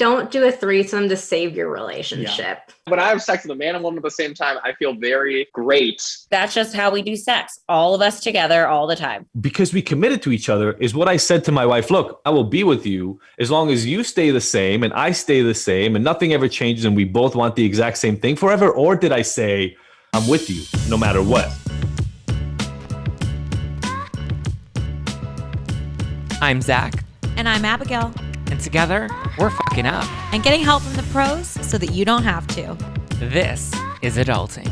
don't do a threesome to save your relationship. Yeah. When I have sex with a man and woman at the same time, I feel very great. That's just how we do sex. All of us together all the time. Because we committed to each other is what I said to my wife. Look, I will be with you as long as you stay the same and I stay the same and nothing ever changes and we both want the exact same thing forever. Or did I say, I'm with you no matter what? I'm Zack. And I'm Abigail. And together, we're fucking up. And getting help from the pros so that you don't have to. This is adulting.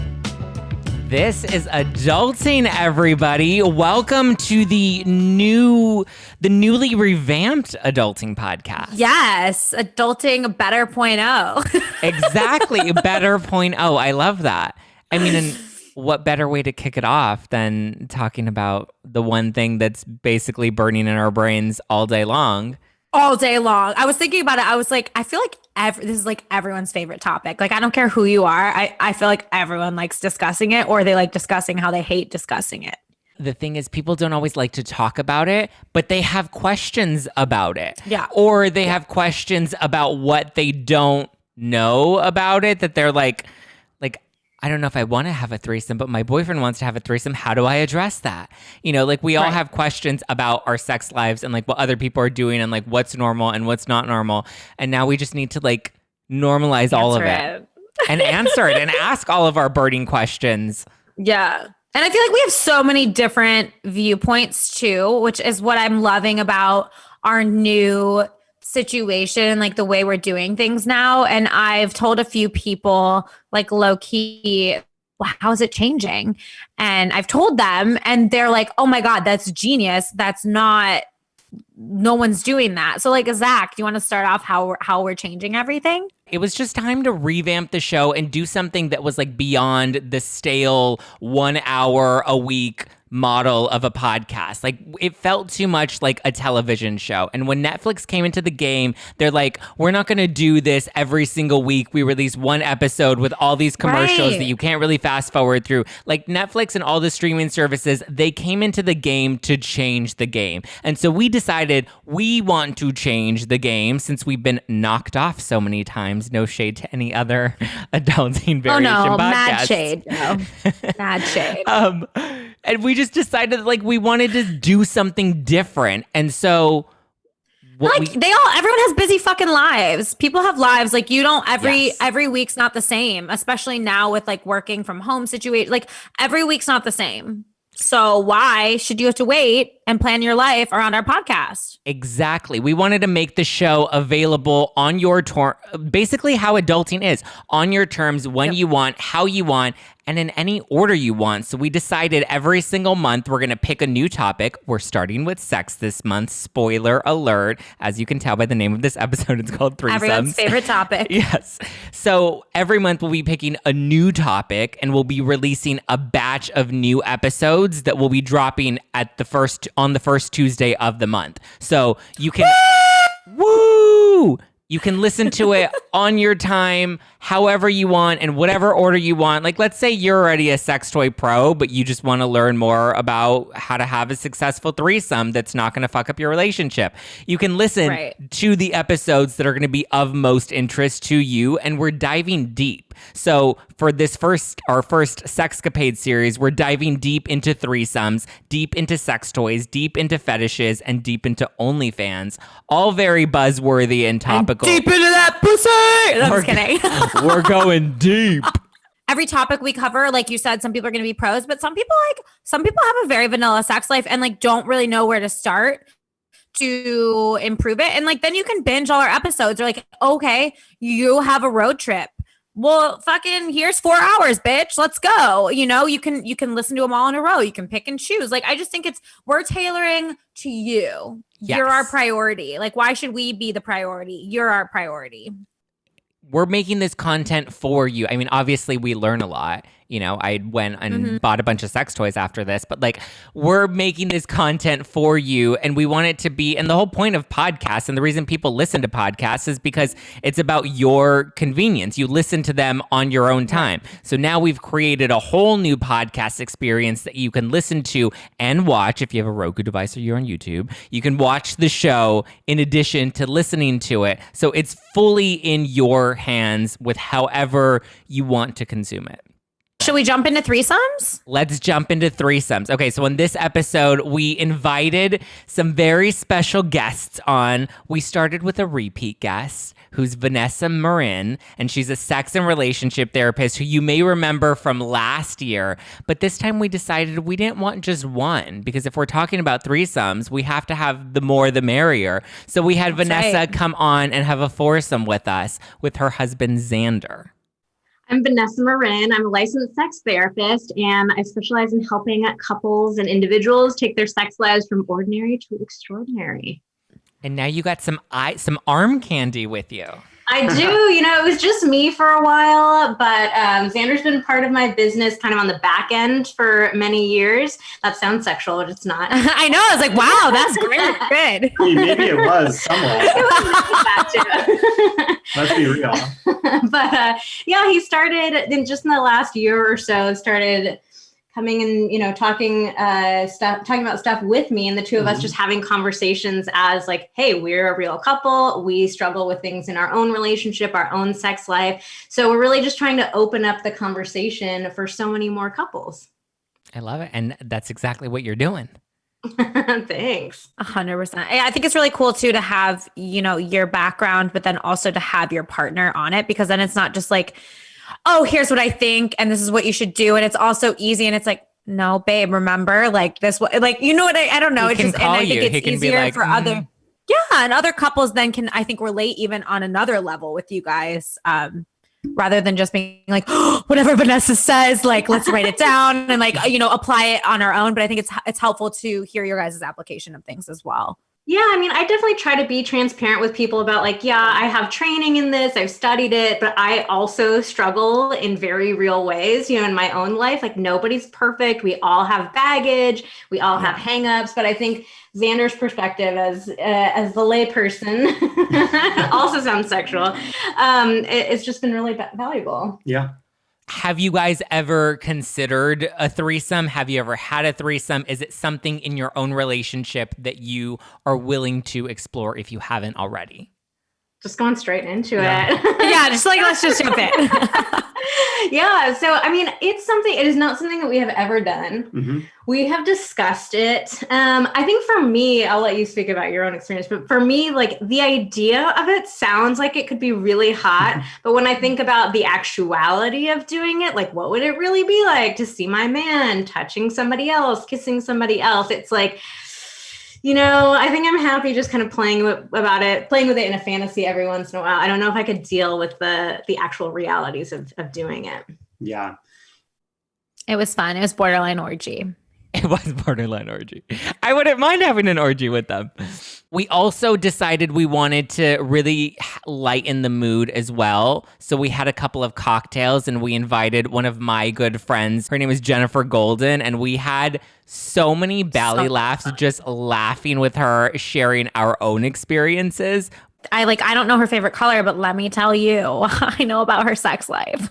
This is adulting, everybody. Welcome to the newly revamped adulting podcast. Yes, adulting better point oh. Exactly, better point oh. I love that. I mean, and what better way to kick it off than talking about the one thing that's basically burning in our brains all day long? All day long. I was thinking about it. I was like, I feel like this is like everyone's favorite topic. Like, I don't care who you are. I feel like everyone likes discussing it, or they like discussing how they hate discussing it. The thing is, people don't always like to talk about it, but they have questions about it. Yeah. Or they have questions about what they don't know about it, that they're like, I don't know if I want to have a threesome, but my boyfriend wants to have a threesome. How do I address that? You know, like we all have questions about our sex lives and like what other people are doing and like what's normal and what's not normal. And now we just need to like normalize all of it and answer it and ask all of our burning questions. Yeah. And I feel like we have so many different viewpoints too, which is what I'm loving about our new situation, like the way we're doing things now. And I've told a few people like low key, well, how is it changing? And I've told them and they're like, oh my God, that's genius. That's not, no one's doing that. So like, Zack, do you want to start off how we're changing everything? It was just time to revamp the show and do something that was like beyond the stale 1 hour a week model of a podcast. Like it felt too much like a television show. And when Netflix came into the game, they're like, we're not going to do this every single week. We release one episode with all these commercials that you can't really fast forward through. Like Netflix and all the streaming services, they came into the game to change the game. And so we decided we want to change the game since we've been knocked off so many times. No shade to any other adulting variation podcasts. Mad shade. No. Mad shade. And we just decided that, like, we wanted to do something different. And so everyone has busy fucking lives. People have lives. Like you don't, every week's not the same, especially now with like working from home situation. Like every week's not the same. So why should you have to wait and plan your life around our podcast? Exactly. We wanted to make the show available on your basically how adulting is, on your terms, when you want, how you want, and in any order you want. So we decided every single month we're going to pick a new topic. We're starting with sex this month. Spoiler alert. As you can tell by the name of this episode, it's called Threesomes. Everyone's favorite topic. Yes. So every month we'll be picking a new topic and we'll be releasing a batch of new episodes that will be dropping on the first Tuesday of the month. So you can You can listen to it on your time, however you want, in whatever order you want. Like, let's say you're already a sex toy pro, but you just want to learn more about how to have a successful threesome that's not going to fuck up your relationship. You can listen to the episodes that are going to be of most interest to you, and we're diving deep. So for this our first Sex-capades series, we're diving deep into threesomes, deep into sex toys, deep into fetishes, and deep into OnlyFans. All very buzzworthy and topical. Deep into that pussy! No, I'm just kidding. We're going deep. Every topic we cover, like you said, some people are going to be pros, but some people have a very vanilla sex life and like don't really know where to start to improve it. And like then you can binge all our episodes. Or like, okay, you have a road trip. Well, fucking here's 4 hours, bitch. Let's go. You know, you can listen to them all in a row. You can pick and choose. Like, I just think we're tailoring to you. Yes. You're our priority. Like, why should we be the priority? You're our priority. We're making this content for you. I mean, obviously we learn a lot. I went and bought a bunch of sex toys after this, but like we're making this content for you and we want it to be, and the whole point of podcasts and the reason people listen to podcasts is because it's about your convenience. You listen to them on your own time. So now we've created a whole new podcast experience that you can listen to and watch. If you have a Roku device or you're on YouTube, you can watch the show in addition to listening to it. So it's fully in your hands with however you want to consume it. Should we jump into threesomes? Let's jump into threesomes. Okay, so in this episode, we invited some very special guests on. We started with a repeat guest who's Vanessa Marin, and she's a sex and relationship therapist who you may remember from last year. But this time we decided we didn't want just one, because if we're talking about threesomes, we have to have the more the merrier. So we had Vanessa come on and have a foursome with us with her husband, Xander. I'm Vanessa Marin. I'm a licensed sex therapist, and I specialize in helping couples and individuals take their sex lives from ordinary to extraordinary. And now you got some arm candy with you. I do. It was just me for a while, but Xander's been part of my business kind of on the back end for many years. That sounds sexual, but it's not. I know. I was like, wow, that's great. Good. Maybe it was somewhat. Let's be real. But he started in the last year or so, started coming and, talking about stuff with me, and the two of us just having conversations as like, hey, we're a real couple. We struggle with things in our own relationship, our own sex life. So we're really just trying to open up the conversation for so many more couples. I love it. And that's exactly what you're doing. Thanks. 100%. I think it's really cool too to have, your background, but then also to have your partner on it, because then it's not just like, oh, here's what I think, and this is what you should do. And it's also easy. And it's like, no, babe, remember, like this, what I don't know. He can call and I think you. it's He can be easier like, for other, and other couples then can, I think, relate even on another level with you guys, rather than just being like, oh, whatever Vanessa says, like, let's write it down and like, apply it on our own. But I think it's helpful to hear your guys' application of things as well. Yeah, I definitely try to be transparent with people about like, I have training in this, I've studied it, but I also struggle in very real ways, in my own life. Like nobody's perfect. We all have baggage. We all have hangups. But I think Xander's perspective as the layperson also sounds sexual. It's just been really valuable. Yeah. Have you guys ever considered a threesome? Have you ever had a threesome? Is it something in your own relationship that you are willing to explore if you haven't already? Just going straight into it. Yeah, just like, let's just jump in. Yeah. So, it is not something that we have ever done. Mm-hmm. We have discussed it. I think for me, I'll let you speak about your own experience, but for me, like the idea of it sounds like it could be really hot. But when I think about the actuality of doing it, like what would it really be like to see my man touching somebody else, kissing somebody else? It's like, I think I'm happy just kind of playing with it in a fantasy every once in a while. I don't know if I could deal with the actual realities of doing it. Yeah. It was fun. It was borderline orgy. It was borderline orgy. I wouldn't mind having an orgy with them. We also decided we wanted to really lighten the mood as well. So we had a couple of cocktails and we invited one of my good friends. Her name is Jennifer Golden. And we had so many belly laughs just laughing with her, sharing our own experiences. I don't know her favorite color, but let me tell you, I know about her sex life.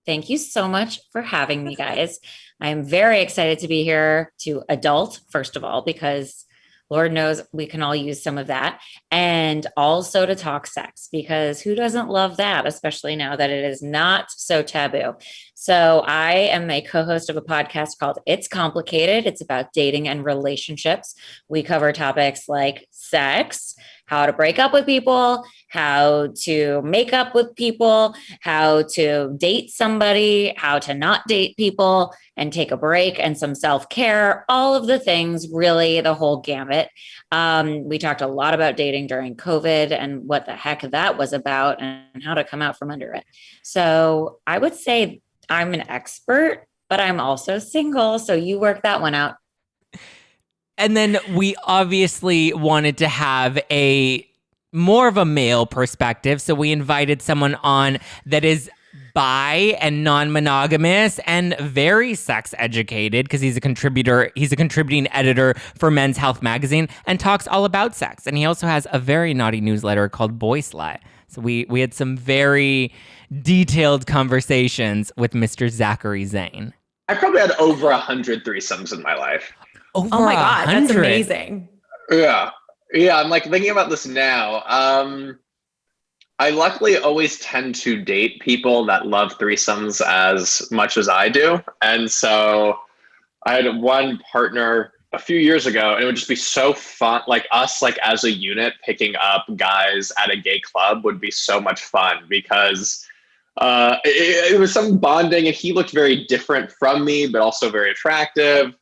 Thank you so much for having me, guys. I'm very excited to be here to adult, first of all, because Lord knows we can all use some of that. And also to talk sex, because who doesn't love that, especially now that it is not so taboo. So I am a co-host of a podcast called It's Complicated. It's about dating and relationships. We cover topics like sex, how to break up with people, how to make up with people, how to date somebody, how to not date people and take a break, and some self-care, all of the things, really the whole gamut. We talked a lot about dating during COVID and what the heck that was about and how to come out from under it. So I would say I'm an expert, but I'm also single. So you work that one out. And then we obviously wanted to have more of a male perspective. So we invited someone on that is bi and non-monogamous and very sex educated because he's a contributing editor for Men's Health magazine and talks all about sex. And he also has a very naughty newsletter called Boy Slut. So we had some very detailed conversations with Mr. Zachary Zane. I probably had over 100 threesomes in my life. Over Oh my God, that's 100. amazing. Yeah. I'm like thinking about this now. I luckily always tend to date people that love threesomes as much as I do. And so I had one partner a few years ago, and it would just be so fun. Like us, like as a unit, picking up guys at a gay club would be so much fun because it was some bonding, and he looked very different from me, but also very attractive.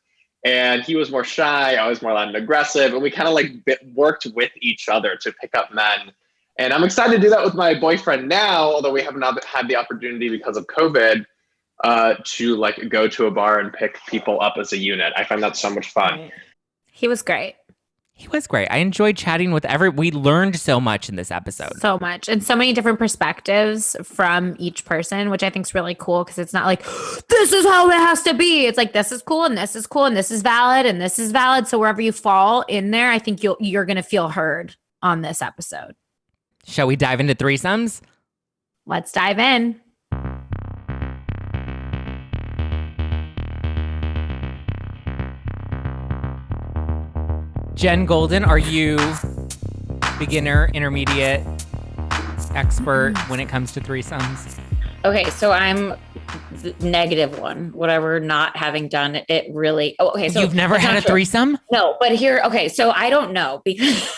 And he was more shy. I was more loud and aggressive. And we kind of like worked with each other to pick up men. And I'm excited to do that with my boyfriend now, although we have not had the opportunity because of COVID to like go to a bar and pick people up as a unit. I find that so much fun. He was great. He was great. I enjoyed chatting with we learned so much in this episode. So much. And so many different perspectives from each person, which I think is really cool because it's not like, this is how it has to be. It's like, this is cool and this is cool and this is valid and this is valid. So wherever you fall in there, I think you're going to feel heard on this episode. Shall we dive into threesomes? Let's dive in. Jen Golden, are you beginner, intermediate, expert when it comes to threesomes? Okay, so I'm -1, whatever, not having done it really. Oh, okay. So you've never had a threesome? No, but here, okay, so I don't know because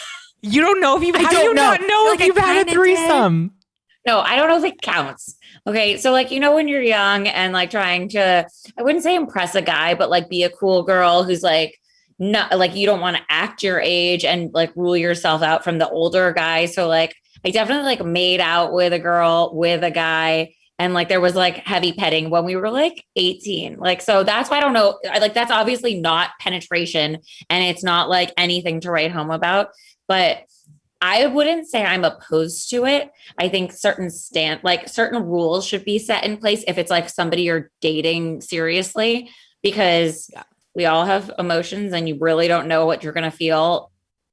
you don't know if you've how do you not know if you've had a threesome? No, I don't know if it counts. Okay, so like, when you're young and like trying to, I wouldn't say impress a guy, but like be a cool girl who's like, not like, you don't want to act your age and like rule yourself out from the older guy. So like, I definitely like made out with a girl, with a guy. And like, there was like heavy petting when we were like 18. Like, so that's why I don't know. Like, that's obviously not penetration and it's not like anything to write home about, but I wouldn't say I'm opposed to it. I think certain rules should be set in place if it's like somebody you're dating seriously, because we all have emotions and you really don't know what you're going to feel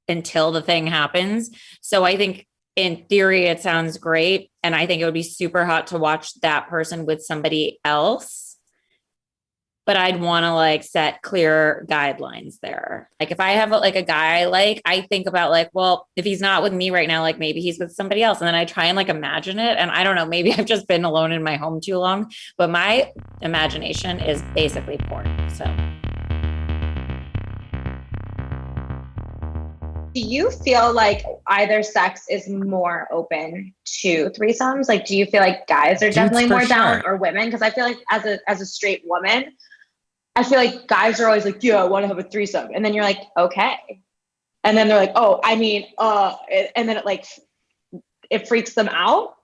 until the thing happens. So I think in theory, it sounds great. And I think it would be super hot to watch that person with somebody else. But I'd want to like set clear guidelines there. Like if I have a guy, like I think about like, well, if he's not with me right now, like maybe he's with somebody else. And then I try and like imagine it. And I don't know, maybe I've just been alone in my home too long, but my imagination is basically porn. So. Do you feel like either sex is more open to threesomes? Like, do you feel like guys are definitely more down or women? Because I feel like as a straight woman, I feel like guys are always like, yeah, I want to have a threesome. And then you're like, okay. And then they're like, oh, I mean, and then it freaks them out.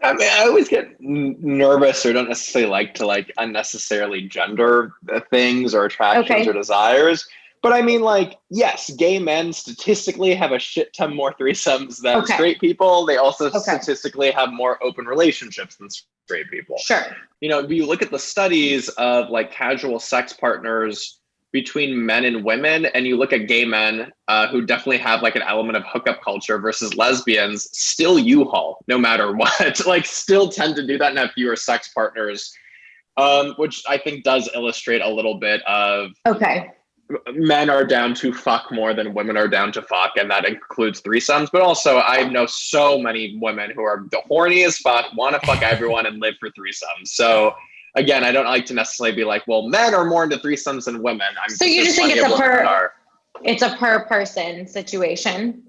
I mean, I always get nervous or don't necessarily like to like unnecessarily gender things or attractions or desires. But I mean, like, yes, gay men statistically have a shit ton more threesomes than straight people. They also statistically have more open relationships than straight people. Sure. You look at the studies of like casual sex partners between men and women, and you look at gay men who definitely have like an element of hookup culture versus lesbians, still U-Haul, no matter what, like still tend to do that and have fewer sex partners, which I think does illustrate a little bit of men are down to fuck more than women are down to fuck, and that includes threesomes. But also, I know so many women who are horny as fuck, want to fuck everyone, and live for threesomes. So again, I don't like to necessarily be like, well, men are more into threesomes than women. So you just think it's a per person situation?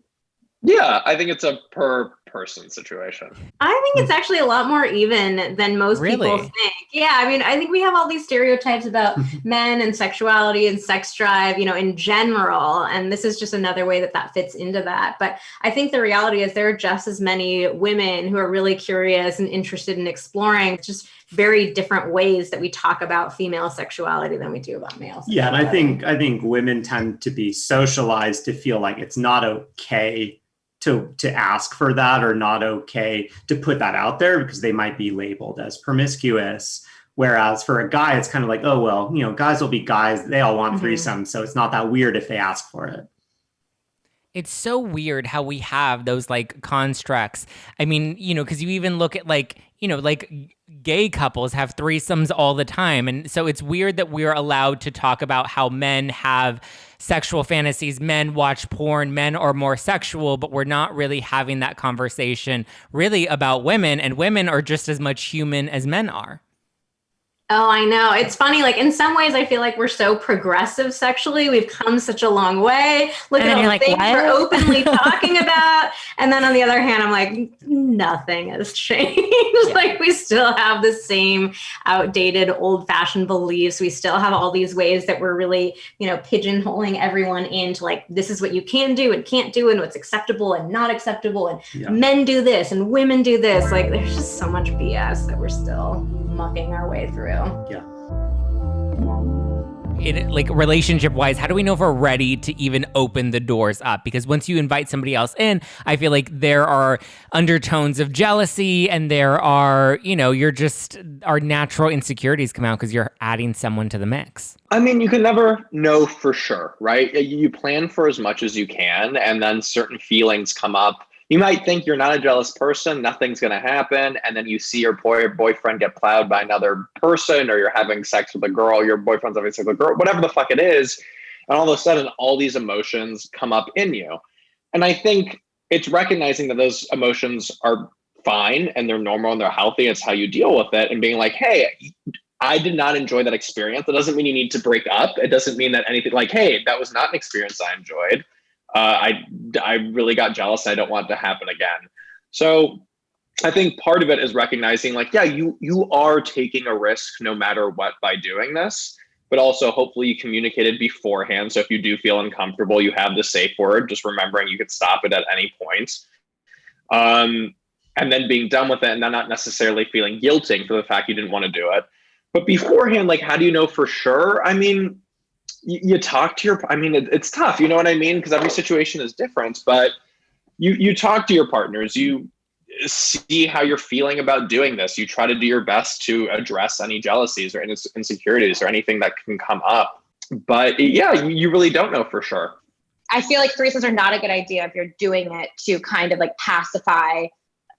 Yeah, I think it's a per person situation. I think it's actually a lot more even than most people think. Yeah, I mean, I think we have all these stereotypes about men and sexuality and sex drive, in general. And this is just another way that fits into that. But I think the reality is there are just as many women who are really curious and interested in exploring just very different ways that we talk about female sexuality than we do about male sexuality. Yeah, and I think women tend to be socialized to feel like it's not okay to ask for that, or not okay to put that out there because they might be labeled as promiscuous. Whereas for a guy, it's kind of like, oh, well, you know, guys will be guys. They all want threesomes. So it's not that weird if they ask for it. It's so weird how we have those like constructs. I mean, you know, because you even look at like, you know, like gay couples have threesomes all the time. And so it's weird that we're allowed to talk about how men have sexual fantasies, men watch porn, men are more sexual, but we're not really having that conversation really about women. And women are just as much human as men are. Oh, I know. It's funny. Like in some ways, I feel like we're so progressive sexually. We've come such a long way. Look And at then all you're the like, things what? we're openly talking about. And then on the other hand, I'm like, nothing has changed. Like we still have the same outdated, old-fashioned beliefs. We still have all these ways that we're really, you know, pigeonholing everyone into like, this is what you can do and can't do, and what's acceptable and not acceptable. And men do this and women do this. Like there's just so much BS that we're still mucking our way through. Yeah. Like relationship wise, how do we know if we're ready to even open the doors up? Because once you invite somebody else in, I feel like there are undertones of jealousy, and there are, you know, our natural insecurities come out because you're adding someone to the mix. I mean, you can never know for sure, right? You plan for as much as you can, and then certain feelings come up. You might think you're not a jealous person, nothing's going to happen, and then you see your boyfriend get plowed by another person, or you're having sex with a girl, your boyfriend's having sex with a girl, whatever the fuck it is, and all of a sudden, all these emotions come up in you. And I think it's recognizing that those emotions are fine, and they're normal, and they're healthy, it's how you deal with it, and being like, hey, I did not enjoy that experience. That doesn't mean you need to break up. It doesn't mean that anything, like, hey, that was not an experience I enjoyed. I really got jealous. I don't want it to happen again. So I think part of it is recognizing like, yeah, you are taking a risk no matter what by doing this, but also hopefully you communicated beforehand. So if you do feel uncomfortable, you have the safe word, just remembering you could stop it at any point. And then being done with it, and then not necessarily feeling guilting for the fact you didn't want to do it. But beforehand, like, how do you know for sure? I mean, you talk to it's tough, you know what I mean? Because every situation is different, but you talk to your partners, you see how you're feeling about doing this. You try to do your best to address any jealousies or insecurities or anything that can come up. But yeah, you really don't know for sure. I feel like threesomes are not a good idea if you're doing it to kind of like pacify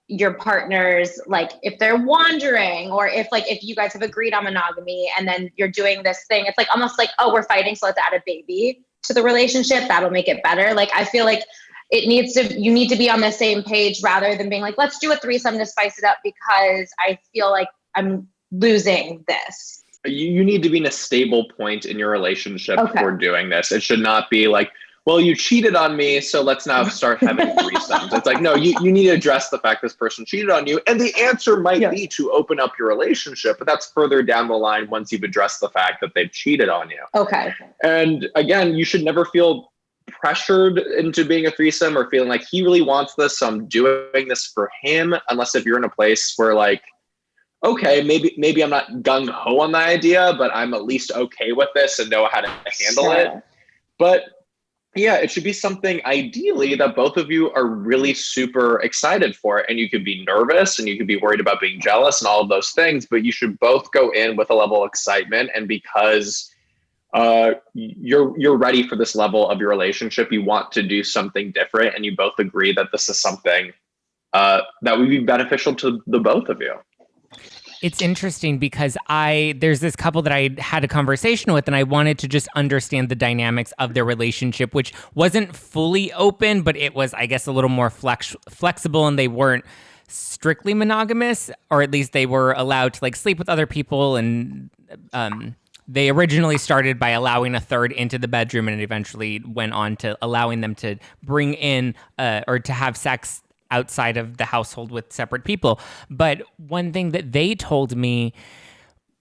your partners, like if they're wandering, or if you guys have agreed on monogamy and then you're doing this thing, it's like almost like, oh, we're fighting, so let's add a baby to the relationship, that'll make it better. Like I feel like you need to be on the same page rather than being like, let's do a threesome to spice it up because I feel like I'm losing this. You need to be in a stable point in your relationship for doing this. It should not be like, well, you cheated on me, so let's now start having threesomes. It's like, no, you need to address the fact this person cheated on you. And the answer might be to open up your relationship, but that's further down the line once you've addressed the fact that they've cheated on you. Okay. And again, you should never feel pressured into being a threesome or feeling like he really wants this, so I'm doing this for him, unless if you're in a place where like, okay, maybe I'm not gung-ho on the idea, but I'm at least okay with this and know how to handle it. But yeah, it should be something ideally that both of you are really super excited for. And you could be nervous and you could be worried about being jealous and all of those things, but you should both go in with a level of excitement. And because you're ready for this level of your relationship, you want to do something different, and you both agree that this is something that would be beneficial to the both of you. It's interesting because there's this couple that I had a conversation with, and I wanted to just understand the dynamics of their relationship, which wasn't fully open, but it was, I guess, a little more flexible, and they weren't strictly monogamous, or at least they were allowed to like sleep with other people. And they originally started by allowing a third into the bedroom, and it eventually went on to allowing them to bring in or to have sex outside of the household with separate people. But one thing that they told me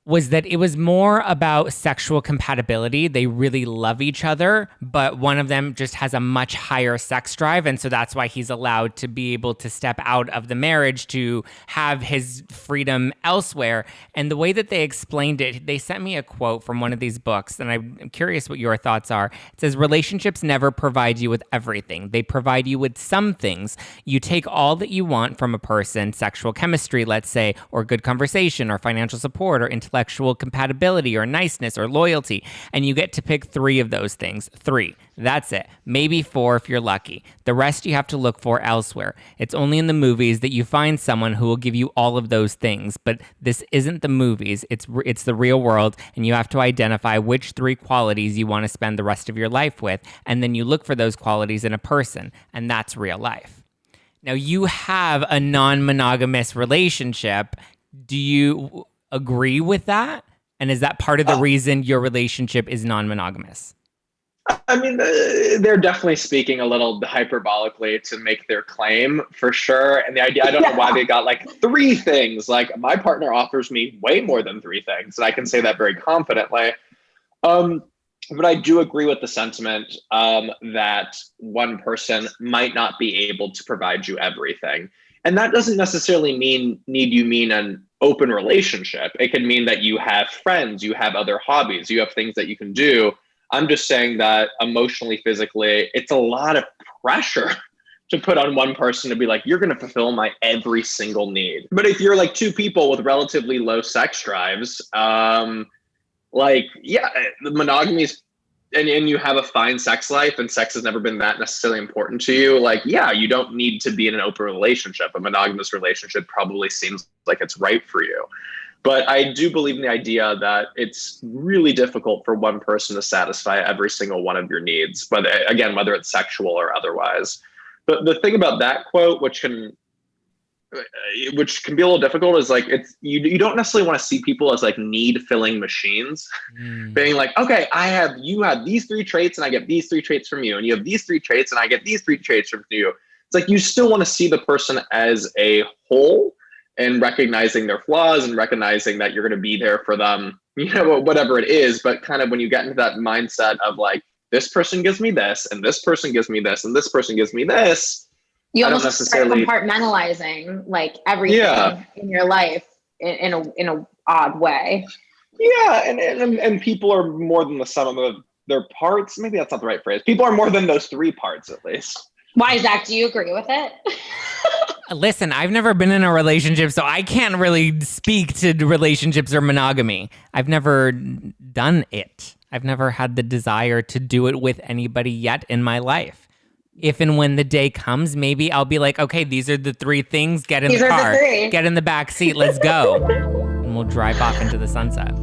was that it was more about sexual compatibility. They really love each other, but one of them just has a much higher sex drive. And so that's why he's allowed to be able to step out of the marriage to have his freedom elsewhere. And the way that they explained it, they sent me a quote from one of these books, and I'm curious what your thoughts are. It says, relationships never provide you with everything. They provide you with some things. You take all that you want from a person, sexual chemistry, let's say, or good conversation, or financial support, or intellectual compatibility, or niceness, or loyalty, and you get to pick 3 of those things. 3. That's it. Maybe 4 if you're lucky. The rest you have to look for elsewhere. It's only in the movies that you find someone who will give you all of those things, but this isn't the movies. It's the real world, and you have to identify which 3 qualities you want to spend the rest of your life with, and then you look for those qualities in a person, and that's real life. Now, you have a non-monogamous relationship. Do you agree with that? And is that part of the reason your relationship is non-monogamous? I mean, they're definitely speaking a little hyperbolically to make their claim, for sure. And the idea, I don't know why they got like 3 things. Like, my partner offers me way more than 3 things, and I can say that very confidently. But I do agree with the sentiment that one person might not be able to provide you everything. And that doesn't necessarily mean an open relationship. It could mean that you have friends, you have other hobbies, you have things that you can do. I'm just saying that emotionally, physically, it's a lot of pressure to put on one person to be like, you're going to fulfill my every single need. But if you're like 2 people with relatively low sex drives, monogamy is, and you have a fine sex life, and sex has never been that necessarily important to you, like, yeah, you don't need to be in an open relationship. A monogamous relationship probably seems like it's right for you. But I do believe in the idea that it's really difficult for one person to satisfy every single one of your needs, but again, whether it's sexual or otherwise. But the thing about that quote, which can be a little difficult, is like, it's you don't necessarily want to see people as like need filling machines, being like, okay, you have these 3 traits and I get these 3 traits from you, and you have these 3 traits and I get these 3 traits from you. It's like, you still want to see the person as a whole, and recognizing their flaws and recognizing that you're going to be there for them, whatever it is. But kind of when you get into that mindset of like, this person gives me this, and this person gives me this, and this person gives me this, you almost start compartmentalizing like everything in your life in a odd way. Yeah, and people are more than the sum of their parts. Maybe that's not the right phrase. People are more than those 3 parts, at least. Why, Zach? Do you agree with it? Listen, I've never been in a relationship, so I can't really speak to relationships or monogamy. I've never done it. I've never had the desire to do it with anybody yet in my life. If and when the day comes, maybe I'll be like, okay, these are the 3 things. Get in the car, get in the back seat, let's go. And we'll drive off into the sunset.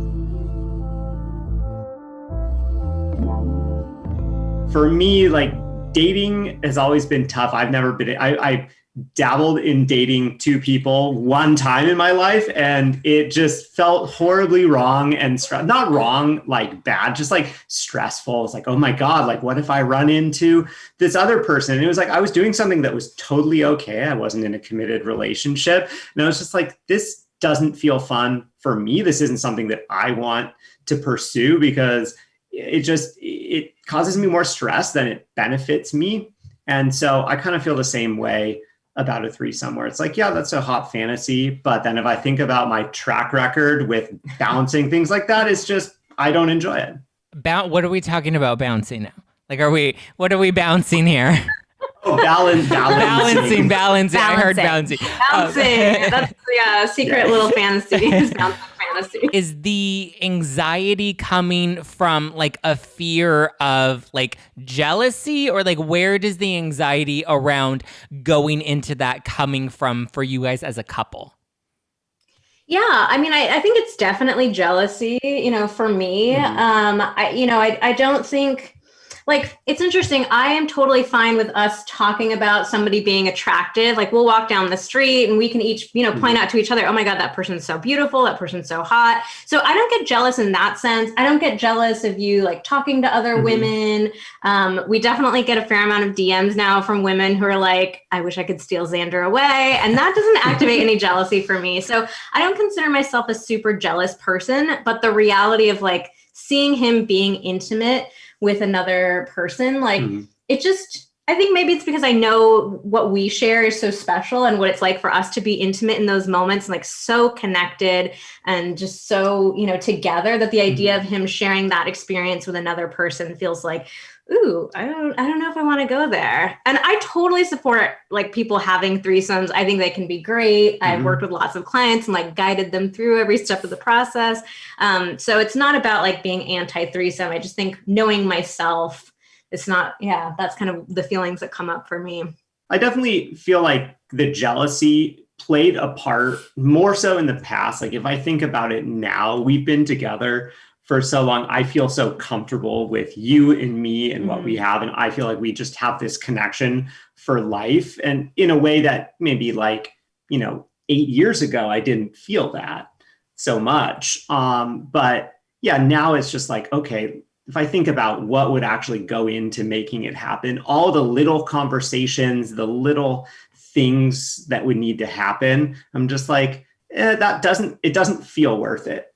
For me, like, dating has always been tough. I dabbled in dating 2 people one time in my life, and it just felt horribly wrong and not wrong, like bad, just like stressful. It's like, oh my God, like, what if I run into this other person? And it was like, I was doing something that was totally okay. I wasn't in a committed relationship. And I was just like, this doesn't feel fun for me. This isn't something that I want to pursue, because it causes me more stress than it benefits me. And so I kind of feel the same way about a threesome, where it's like, yeah, that's a hot fantasy. But then if I think about my track record with balancing things like that, it's just, I don't enjoy it. What are we talking about bouncing now? Like, what are we bouncing here? Oh, balancing. I heard bouncing. Bouncing. That's the secret little fantasy. Bouncing fantasy. Is the anxiety coming from like a fear of like jealousy, or like where does the anxiety around going into that coming from for you guys as a couple? Yeah, I mean, I think it's definitely jealousy, for me. I don't think, like, it's interesting. I am totally fine with us talking about somebody being attractive. Like, we'll walk down the street and we can each, point out to each other, oh my God, that person's so beautiful. That person's so hot. So I don't get jealous in that sense. I don't get jealous of you like talking to other women. We definitely get a fair amount of DMs now from women who are like, I wish I could steal Xander away. And that doesn't activate any jealousy for me. So I don't consider myself a super jealous person, but the reality of like seeing him being intimate with another person, like it just, I think maybe it's because I know what we share is so special and what it's like for us to be intimate in those moments, and like so connected and just so, together, that the idea of him sharing that experience with another person feels like, ooh, I don't know if I want to go there. And I totally support like people having threesomes. I think they can be great. I've worked with lots of clients and like guided them through every step of the process. So it's not about like being anti-threesome. I just think knowing myself, it's not, that's kind of the feelings that come up for me. I definitely feel like the jealousy played a part more so in the past. Like if I think about it now, we've been together for so long. I feel so comfortable with you and me and what we have. And I feel like we just have this connection for life. And in a way that maybe like, 8 years ago, I didn't feel that so much. But yeah, now it's just like, okay, if I think about what would actually go into making it happen, all the little conversations, the little things that would need to happen, I'm just like, it doesn't feel worth it.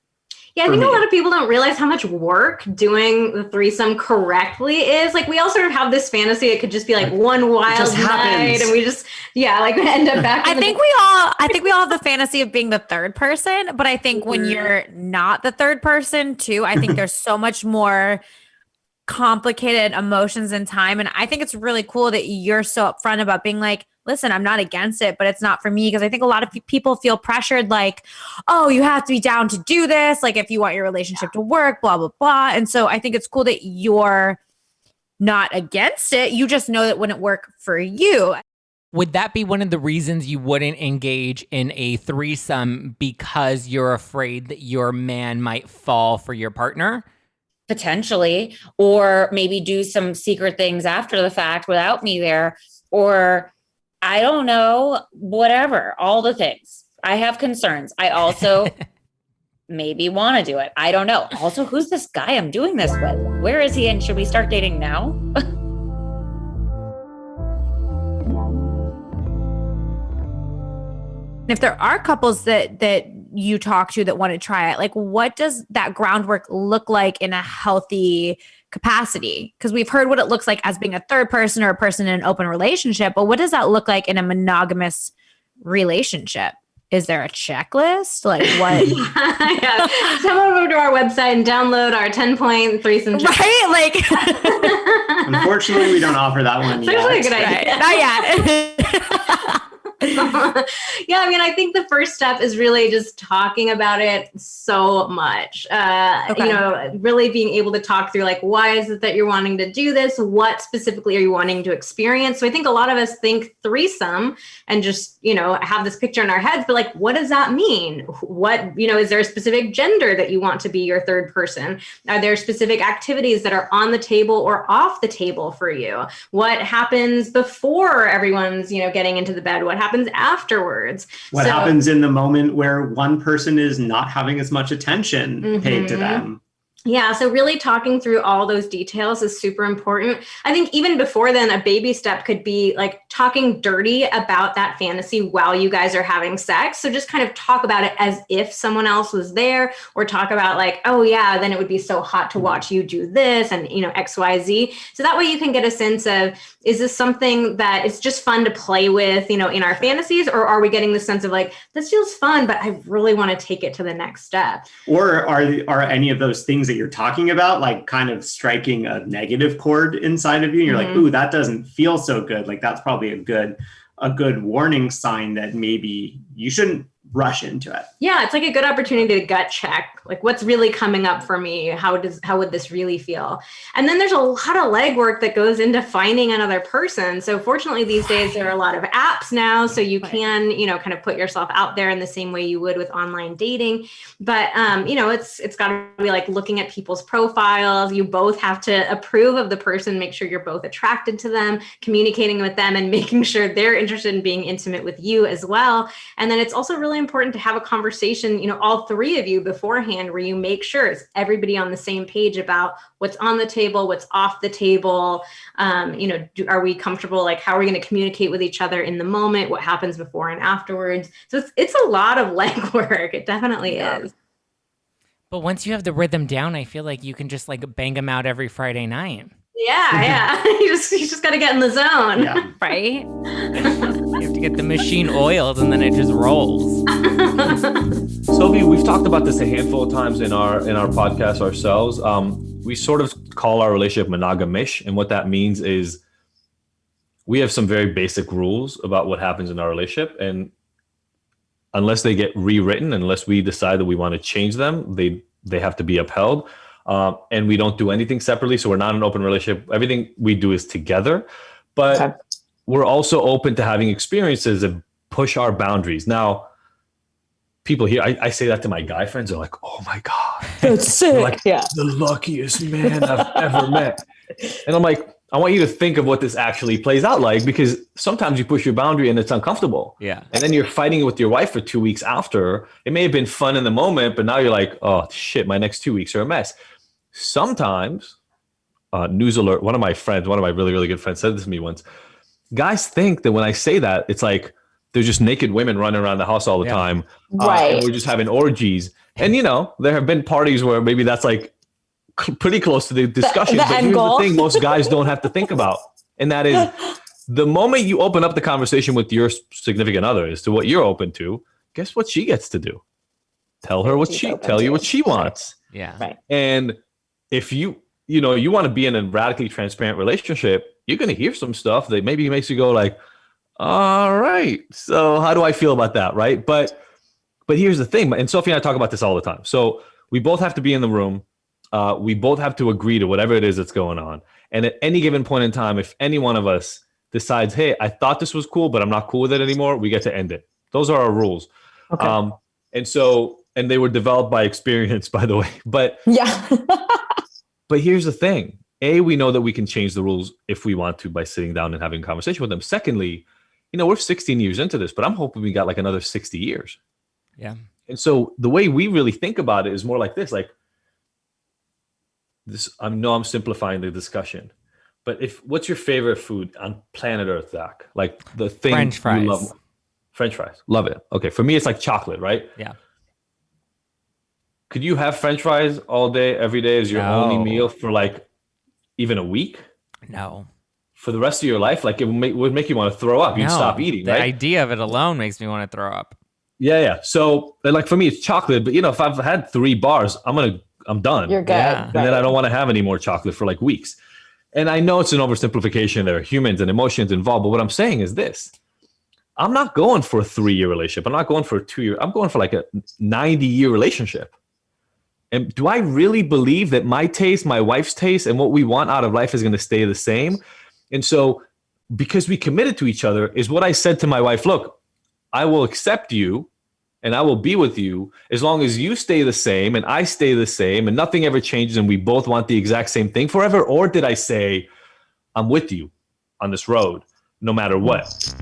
Yeah, I think a lot of people don't realize how much work doing the threesome correctly is. Like, we all sort of have this fantasy. It could just be like one wild night, and we just, end up back. I think we all have the fantasy of being the third person, but I think when you're not the third person too, I think there's so much more complicated emotions and time. And I think it's really cool that you're so upfront about being like, listen, I'm not against it, but it's not for me. Because I think a lot of people feel pressured, like, oh, you have to be down to do this. Like, if you want your relationship to work, blah, blah, blah. And so I think it's cool that you're not against it. You just know that it wouldn't work for you. Would that be one of the reasons you wouldn't engage in a threesome, because you're afraid that your man might fall for your partner? Potentially, or maybe do some secret things after the fact without me there, or I don't know, whatever, all the things. I have concerns. I also maybe want to do it. I don't know. Also, who's this guy I'm doing this with? Where is he? And should we start dating now? If there are couples that you talk to that want to try it, like what does that groundwork look like in a healthy capacity? Because we've heard what it looks like as being a third person or a person in an open relationship, but what does that look like in a monogamous relationship? Is there a checklist? Like what? Come over to our website and download our 10-point threesome checklist. Right? Like, unfortunately, we don't offer that one yet. It's actually a good idea. Not yet. I think the first step is really just talking about it so much. Really being able to talk through like, why is it that you're wanting to do this? What specifically are you wanting to experience? So I think a lot of us think threesome and just, have this picture in our heads, but like, what does that mean? What, is there a specific gender that you want to be your third person? Are there specific activities that are on the table or off the table for you? What happens before everyone's, getting into the bed? What happens afterwards? What happens in the moment where one person is not having as much attention paid to them? Yeah, so really talking through all those details is super important. I think even before then, a baby step could be like talking dirty about that fantasy while you guys are having sex. So just kind of talk about it as if someone else was there, or talk about like, oh yeah, then it would be so hot to watch you do this and, X, Y, Z. So that way you can get a sense of, is this something that is just fun to play with, in our fantasies, or are we getting the sense of like, this feels fun, but I really want to take it to the next step? Or are any of those things that you're talking about like kind of striking a negative chord inside of you? You're like, ooh, that doesn't feel so good. Like that's probably a good warning sign that maybe you shouldn't rush into it. Yeah, it's like a good opportunity to gut check, like what's really coming up for me. How would this really feel? And then there's a lot of legwork that goes into finding another person. So fortunately these days there are a lot of apps now, so you can, kind of put yourself out there in the same way you would with online dating. But it's got to be like looking at people's profiles. You both have to approve of the person, make sure you're both attracted to them, communicating with them, and making sure they're interested in being intimate with you as well. And then it's also really important to have a conversation, all three of you beforehand, where you make sure it's everybody on the same page about what's on the table, what's off the table. Are we comfortable? Like, how are we going to communicate with each other in the moment? What happens before and afterwards? So it's a lot of legwork. It definitely is. But once you have the rhythm down, I feel like you can just like bang them out every Friday night. Yeah. You just got to get in the zone. Yeah. Right? You have to get the machine oiled and then it just rolls. Sophie, we've talked about this a handful of times in our podcast ourselves. We sort of call our relationship monogamish, and what that means is we have some very basic rules about what happens in our relationship, and unless they get rewritten, unless we decide that we want to change them, they have to be upheld. And we don't do anything separately, so we're not an open relationship. Everything we do is together, but we're also open to having experiences that push our boundaries. Now, people here, I say that to my guy friends, they're like, "Oh my God, that's sick." like, the luckiest man I've ever met. And I'm like, I want you to think of what this actually plays out like, because sometimes you push your boundary and it's uncomfortable. Yeah. And then you're fighting with your wife for 2 weeks after. It may have been fun in the moment, but now you're like, oh shit, my next 2 weeks are a mess. Sometimes, news alert, one of my really, really good friends said this to me once. Guys think that when I say that, it's like there's just naked women running around the house all the time. Right. And we're just having orgies. And, there have been parties where maybe that's like pretty close to the discussion. The but end here's goal. the thing most guys don't have to think about. And that is the moment you open up the conversation with your significant other as to what you're open to, guess what she gets to do? Tell you what she wants. Yeah. Right. And if you want to be in a radically transparent relationship, you're going to hear some stuff that maybe makes you go like, all right, so how do I feel about that? Right. But here's the thing. And Sophie and I talk about this all the time. So we both have to be in the room. We both have to agree to whatever it is that's going on. And at any given point in time, if any one of us decides, hey, I thought this was cool, but I'm not cool with it anymore, we get to end it. Those are our rules. Okay. And they were developed by experience, by the way. But Yeah. But here's the thing. A, we know that we can change the rules if we want to by sitting down and having a conversation with them. Secondly, we're 16 years into this, but I'm hoping we got like another 60 years. Yeah. And so the way we really think about it is more like this, I know I'm simplifying the discussion, but what's your favorite food on planet Earth, Zach? Like the thing French fries. you love. French fries. Love it. Okay. For me, it's like chocolate, right? Yeah. Could you have French fries all day, every day as your only meal for like even a week? No. For the rest of your life? Like it would make you want to throw up. You'd stop eating, the right? The idea of it alone makes me want to throw up. Yeah. So like for me, it's chocolate. But if I've had 3 bars, I'm done. You're good. Yeah. And then I don't want to have any more chocolate for like weeks. And I know it's an oversimplification. There are humans and emotions involved. But what I'm saying is this. I'm not going for a 3-year relationship. I'm not going for a 2-year. I'm going for like a 90-year relationship. And do I really believe that my taste, my wife's taste, and what we want out of life is going to stay the same? And so because we committed to each other is what I said to my wife, look, I will accept you and I will be with you as long as you stay the same and I stay the same and nothing ever changes and we both want the exact same thing forever? Or did I say, I'm with you on this road no matter what?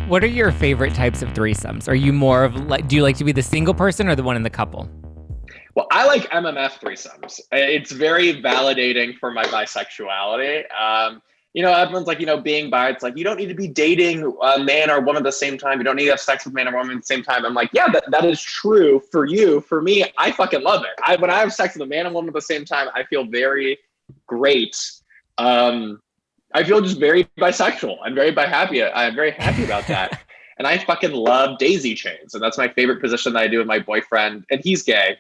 What are your favorite types of threesomes? Are you more of do you like to be the single person or the one in the couple? Well, I like MMF threesomes. It's very validating for my bisexuality. Everyone's like, being bi, it's like, you don't need to be dating a man or woman at the same time. You don't need to have sex with man or woman at the same time. I'm like, yeah, that is true for you. For me, I fucking love it. When I have sex with a man and woman at the same time, I feel very great. I feel just very bisexual. I'm very happy about that. And I fucking love daisy chains. And that's my favorite position that I do with my boyfriend. And he's gay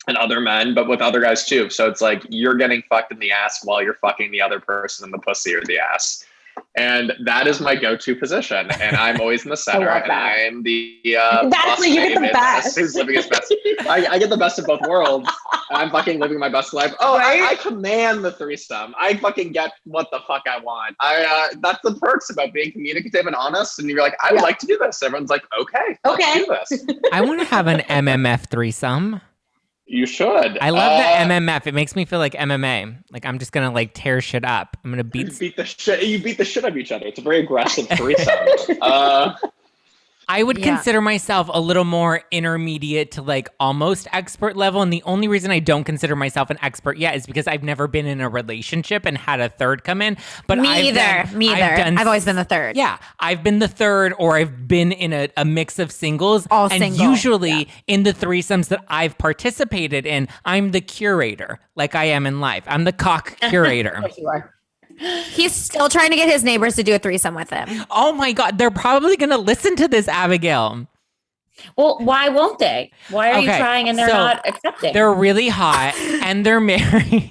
and other men, but with other guys too. So it's like you're getting fucked in the ass while you're fucking the other person in the pussy or the ass. And that is my go-to position. And I'm always in the center, and I'm the Exactly, you get the best. who's living his best. I get the best of both worlds. I'm fucking living my best life. Oh, Right? I command the threesome. I fucking get what the fuck I want. That's the perks about being communicative and honest. And you're like, I would like to do this. Everyone's like, okay, let's do this. I want to have an MMF threesome. You should. I love the MMF. It makes me feel like MMA. Like I'm just gonna like tear shit up. I'm gonna You beat the shit out of each other. It's a very aggressive threesome. I would consider myself a little more intermediate to like almost expert level. And the only reason I don't consider myself an expert yet is because I've never been in a relationship and had a third come in. But Me either. I've always been the third. Yeah. I've been the third, or I've been in a mix of singles. All and single. usually in the threesomes that I've participated in, I'm the curator, like I am in life. I'm the cock curator. You are. He's still trying to get his neighbors to do a threesome with him. Oh my God. They're probably going to listen to this, Abigail. Well, why won't they? Why are you trying and they're not accepting? They're really hot and they're married.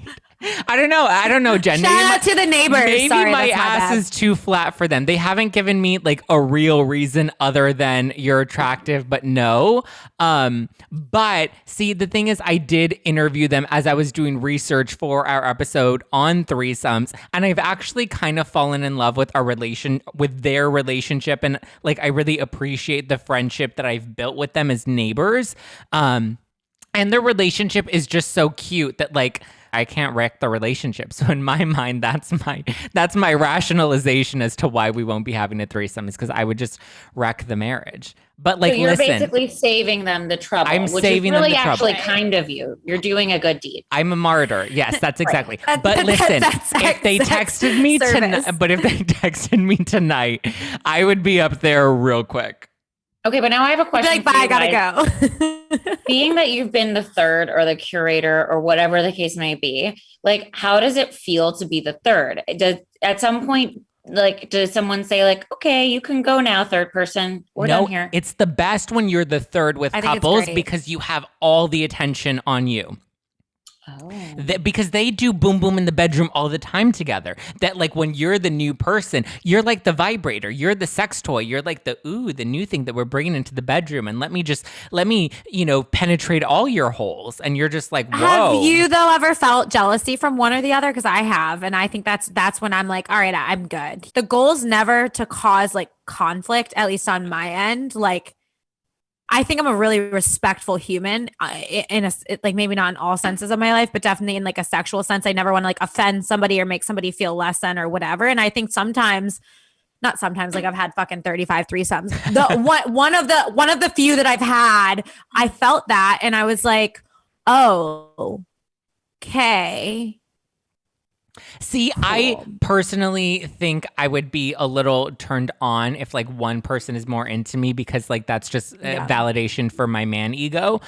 I don't know, Jen. Shout out to the neighbors. Maybe Sorry, my that's ass bad. is too flat for them. They haven't given me like a real reason other than you're attractive, but no. But see, the thing is, I did interview them as I was doing research for our episode on threesomes, and I've actually kind of fallen in love with their relationship, and like I really appreciate the friendship that I've built with them as neighbors. And their relationship is just so cute that like I can't wreck the relationship. So in my mind, that's my rationalization as to why we won't be having a threesome, is because I would just wreck the marriage. But like, so you're listen, basically saving them the trouble. I'm which saving is really them the trouble. actually kind of you. You're doing a good deed. I'm a martyr. Yes, that's exactly. That- But listen, that's if they sex texted me service. tonight, I would be up there real quick. Okay, but now I have a question. Like, bye, I gotta go. Being that you've been the third or the curator or whatever the case may be, like, how does it feel to be the third? At some point, like, does someone say like, okay, you can go now, third person, we're done here? It's the best when you're the third with I think it's couples great. because you have all the attention on you. Oh. Because they do boom boom in the bedroom all the time together. That like when you're the new person, you're like the vibrator, you're the sex toy, you're like the new thing that we're bringing into the bedroom, and let me penetrate all your holes, and you're just like, whoa. Have you though ever felt jealousy from one or the other? Because I have, and I think that's when I'm like, all right, I'm good. The goal is never to cause like conflict, at least on my end. Like, I think I'm a really respectful human like maybe not in all senses of my life, but definitely in like a sexual sense. I never want to like offend somebody or make somebody feel less than or whatever. And I think not sometimes, like I've had fucking 35 threesomes. One of the few that I've had, I felt that and I was like, oh, okay. See, cool. I personally think I would be a little turned on if like one person is more into me, because like that's just validation for my man ego,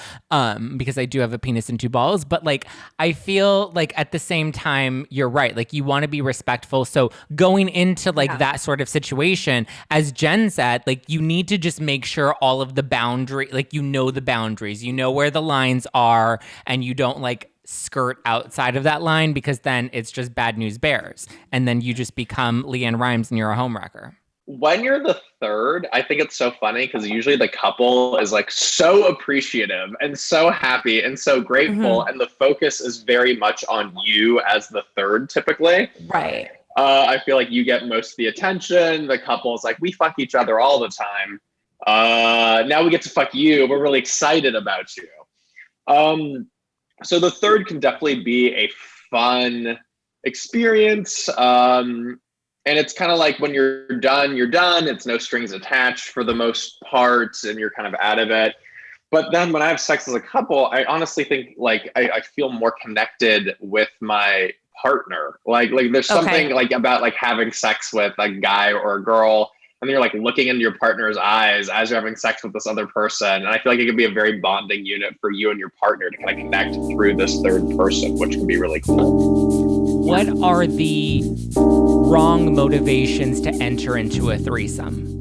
because I do have a penis and two balls. But like I feel like at the same time, you're right. Like you want to be respectful. So going into like that sort of situation, as Jen said, like you need to just make sure all of the boundary, like you know the boundaries, you know where the lines are, and you don't like skirt outside of that line, because then it's just bad news bears, and then you just become Leanne Rimes and you're a homewrecker. When you're the third, I think it's so funny because usually the couple is like so appreciative and so happy and so grateful, and the focus is very much on you as the third typically. Right. I feel like you get most of the attention. The couple's like, we fuck each other all the time. Now we get to fuck you. We're really excited about you. So the third can definitely be a fun experience. And it's kind of like when you're done, you're done. It's no strings attached for the most part, and you're kind of out of it. But then when I have sex as a couple, I honestly think like I feel more connected with my partner. Like there's something like about like having sex with a guy or a girl, and you're like looking into your partner's eyes as you're having sex with this other person. And I feel like it can be a very bonding unit for you and your partner to kind of connect through this third person, which can be really cool. What are the wrong motivations to enter into a threesome?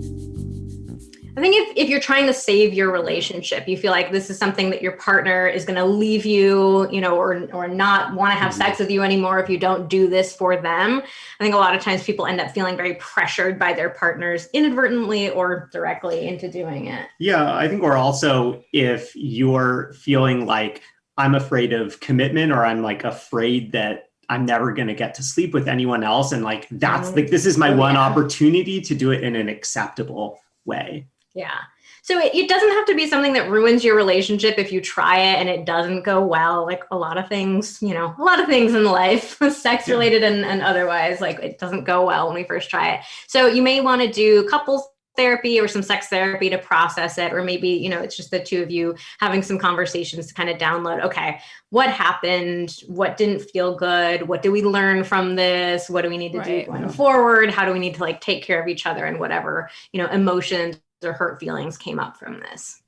I think if you're trying to save your relationship, you feel like this is something that your partner is going to leave you, or not want to have sex with you anymore if you don't do this for them. I think a lot of times people end up feeling very pressured by their partners inadvertently or directly into doing it. Yeah, I think we're also, if you're feeling like I'm afraid of commitment, or I'm like afraid that I'm never going to get to sleep with anyone else, and like that's like, this is my one opportunity to do it in an acceptable way. Yeah. So it doesn't have to be something that ruins your relationship if you try it and it doesn't go well. Like a lot of things, a lot of things in life, sex related and otherwise, like it doesn't go well when we first try it. So you may want to do couples therapy or some sex therapy to process it, or maybe it's just the two of you having some conversations to kind of download, okay, what happened, what didn't feel good, what do we learn from this, what do we need to do going forward, how do we need to like take care of each other, and whatever emotions or hurt feelings came up from this.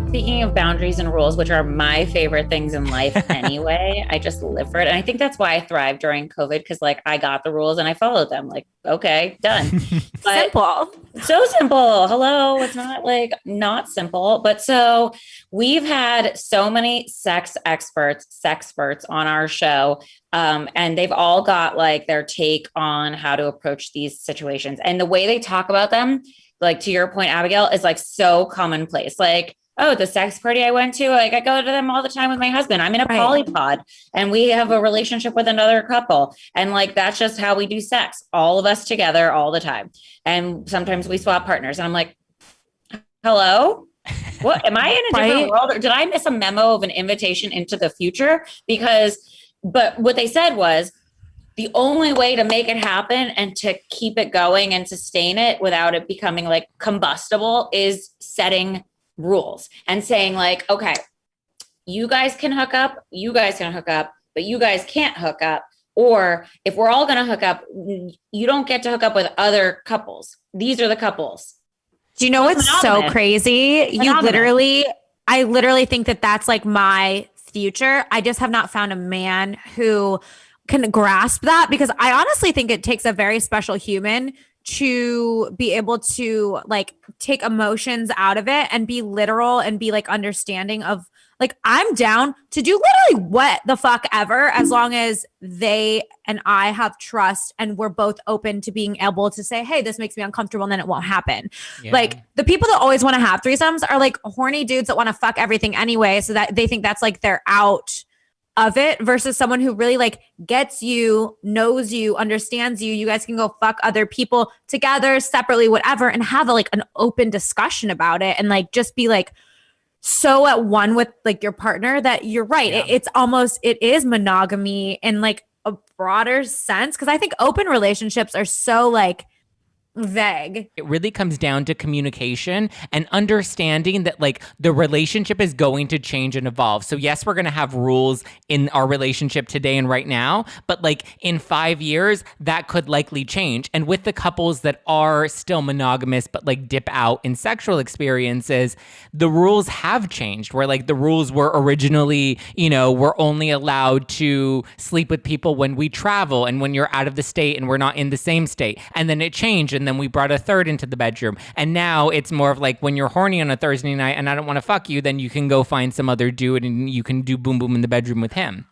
Speaking of boundaries and rules, which are my favorite things in life anyway, I just live for it. And I think that's why I thrived during COVID, because like I got the rules and I followed them. Like, okay, done. Simple. So simple. Hello. It's not like not simple. But so we've had so many sex experts on our show. And they've all got like their take on how to approach these situations. And the way they talk about them, like to your point, Abigail, is like so commonplace. Like, oh, the sex party I went to, like I go to them all the time with my husband. I'm in a polypod and we have a relationship with another couple. And like, that's just how we do sex. All of us together all the time. And sometimes we swap partners. And I'm like, hello? What, am I in a different world? Or did I miss a memo of an invitation into the future? But what they said was, the only way to make it happen and to keep it going and sustain it without it becoming like combustible is setting rules and saying like, okay, you guys can hook up, but you guys can't hook up. Or if we're all going to hook up, you don't get to hook up with other couples. These are the couples. Do you know what's so crazy? I literally think that that's like my future. I just have not found a man who can grasp that, because I honestly think it takes a very special human to be able to like take emotions out of it and be literal and be like understanding of like, I'm down to do literally what the fuck ever, as long as they and I have trust and we're both open to being able to say, hey, this makes me uncomfortable, and then it won't happen. Yeah. Like the people that always want to have threesomes are like horny dudes that want to fuck everything anyway, so that they think that's like their out of it, versus someone who really like gets you, knows you, understands you. You guys can go fuck other people together, separately, whatever, and have like an open discussion about it, and like just be like so at one with like your partner that you're right. Yeah. It is monogamy in like a broader sense, because I think open relationships are so like vague. It really comes down to communication and understanding that like the relationship is going to change and evolve. So yes, we're going to have rules in our relationship today and right now, but like in 5 years, that could likely change. And with the couples that are still monogamous, but like dip out in sexual experiences, the rules have changed, where like the rules were originally, we're only allowed to sleep with people when we travel and when you're out of the state and we're not in the same state. And then it changed, and then we brought a third into the bedroom. And now it's more of like, when you're horny on a Thursday night and I don't want to fuck you, then you can go find some other dude and you can do boom boom in the bedroom with him.